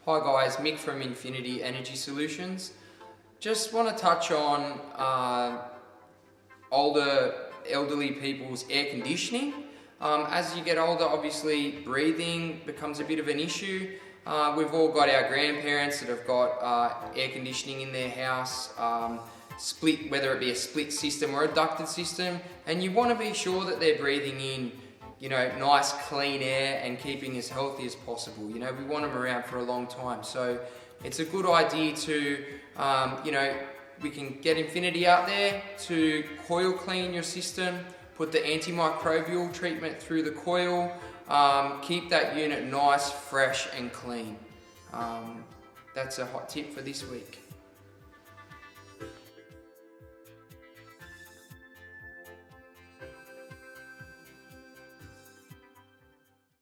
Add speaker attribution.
Speaker 1: Hi guys, Mick from Infinity Energy Solutions. Just want to touch on elderly people's air conditioning. As you get older, obviously breathing becomes a bit of an issue. We've all got our grandparents that have got air conditioning in their house, split, whether it be a split system or a ducted system, and you want to be sure that they're breathing in nice clean air and keeping as healthy as possible. We want them around for a long time. So it's a good idea to, we can get Infinity out there to coil clean your system, put the antimicrobial treatment through the coil, keep that unit nice, fresh and clean. That's a hot tip for this week.